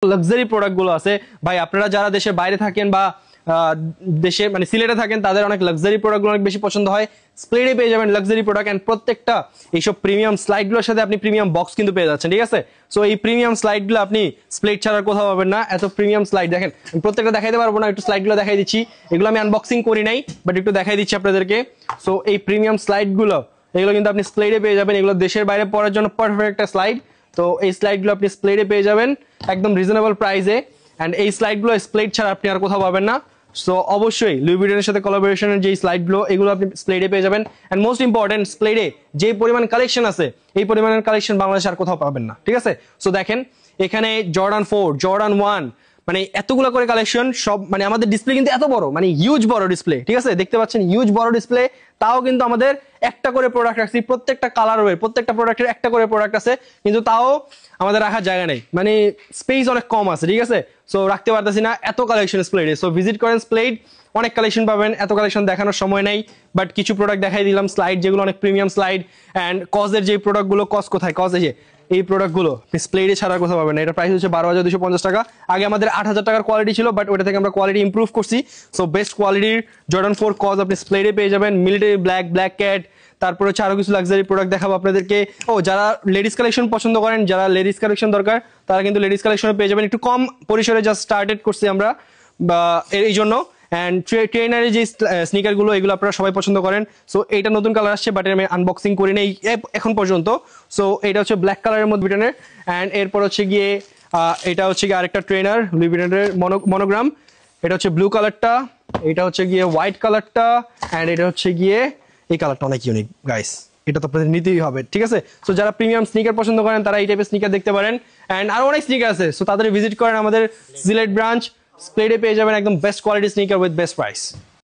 Luxury প্রোডাক্টগুলো আছে ভাই, আপনারা যারা দেশের বাইরে থাকেন বা দেশে মানে সিলেটে থাকেন তাদের অনেক লাক্সারি প্রোডাক্টগুলো অনেক বেশি পছন্দ হয়। স্প্লেডে পেয়ে যাবেন লাক্সারি প্রোডাক্ট, এন্ড প্রত্যেকটা এইসব প্রিমিয়াম স্লাইডগুলোর সাথে আপনি প্রিমিয়াম বক্স কিন্তু পেয়ে যাচ্ছেন, ঠিক আছে। সো এই প্রিমিয়াম স্লাইডগুলো আপনি স্প্লেড ছাড়া কোথাও পাবেন না। এত প্রিমিয়াম স্লাইড দেখেন, প্রত্যেকটা দেখাইতে পারবো না, একটু স্লাইডগুলো দেখাই দিচ্ছি। এগুলো আমি আনবক্সিং করি নাই, বাট একটু দেখাই দিচ্ছি আপনাদেরকে। সো এই প্রিমিয়াম স্লাইডগুলো এগুলো কিন্তু আপনি স্প্লেডে পেয়ে যাবেন। এগুলো দেশের বাইরে পড়ার জন্য পারফেক্ট একটা স্লাইড। তো এই স্লাইডগুলো আপনি স্প্লেডে পেয়ে যাবেন একদম রিজনেবল প্রাইসে, এন্ড এই স্লাইডগুলো স্প্লেড ছাড়া আপনি আর কোথাও পাবেন না। সো অবশ্যই লুই ভিটনের সাথে কোলাবোরেশনের যে স্লাইডগুলো এগুলো আপনি স্প্লেডে পেয়ে যাবেন। এন্ড মোস্ট ইম্পর্টেন্ট, স্প্লেডে যে পরিমাণ কালেকশন আছে এই পরিমাণের কালেকশন বাংলাদেশে আর কোথাও পাবেন না, ঠিক আছে। সো দেখেন এখানে জর্ডান 4, জর্ডান 1, মানে এতগুলো করে কালেকশন সব, মানে আমাদের ডিসপ্লে কিন্তু এত বড়, মানে হিউজ বড় ডিসপ্লে, ঠিক আছে। দেখতে পাচ্ছেন হিউজ বড় ডিসপ্লে, তাও কিন্তু আমাদের একটা করে প্রোডাক্ট রাখছি। প্রত্যেকটা কালারের প্রত্যেকটা প্রোডাক্টের একটা করে প্রোডাক্ট আছে, কিন্তু তাও আমাদের রাখার জায়গা নেই, মানে স্পেস অনেক কম আছে, ঠিক আছে। সো রাখতে পারতেছি না, এত কালেকশন স্প্লেডে। সো ভিজিট করেন স্প্লেড, অনেক কালেকশন পাবেন। এত কালেকশন দেখানোর সময় নেই, বাট কিছু প্রোডাক্ট দেখাই দিলাম স্লাইড, যেগুলো অনেক প্রিমিয়াম স্লাইড। অ্যান্ড কজের যে প্রোডাক্টগুলো, কজ কোথায়, কজ এই প্রোডাক্টগুলো স্প্লেডে ছাড়া কোথাও পাবেন না। এটা প্রাইস হচ্ছে 12,250 টাকা। আগে আমাদের 8,000 টাকার কোয়ালিটি ছিল, বাট ওটা থেকে আমরা কোয়ালিটি ইমপ্রুভ করছি। সো বেস্ট কোয়ালিটির জর্ডান 4 কজ আপনি স্প্লেডে পেয়ে যাবেন। মিলিটারি ব্ল্যাক, ব্ল্যাক ক্যাট, তারপরে হচ্ছে আরো কিছু লাক্সারি প্রোডাক্ট দেখাবো আপনাদেরকে। যারা লেডিস কালেকশন পছন্দ করেন, যারা লেডিস কালেকশন দরকার, তারা কিন্তু লেডিস কালেকশনে পেয়ে যাবেন। একটু কম পরিসরে জাস্ট স্টার্টেড করছি আমরা বা এই জন্য। অ্যান্ড ট্রেনারের যে স্নিকার গুলো এগুলো আপনারা সবাই পছন্দ করেন। সো এইটা নতুন কালার আসছে, বাট আমি আনবক্সিং করি নাই এখন পর্যন্ত। সো এটা হচ্ছে ব্ল্যাক কালারের মধ্যে ভিটনের। অ্যান্ড এরপর হচ্ছে গিয়ে এটা হচ্ছে গিয়ে আরেকটা ট্রেনার লুই ভিটনের মনোগ্রাম। এটা হচ্ছে ব্লু কালারটা, এটা হচ্ছে গিয়ে হোয়াইট কালারটা, অ্যান্ড এটা হচ্ছে গিয়ে এই কালারটা অনেক ইউনিক গাইস, এটা তো আপনাদের নিতেই হবে, ঠিক আছে। সো যারা প্রিমিয়াম স্নিকার পছন্দ করেন তারা এই টাইপের স্নিকার দেখতে পারেন। অ্যান্ড আরো অনেক স্নিকার আছে, সো তাদের ভিজিট করেন আমাদের সিলেট ব্রাঞ্চ। স্প্লেডে পেয়ে যাবেন একদম best quality sneaker with best price.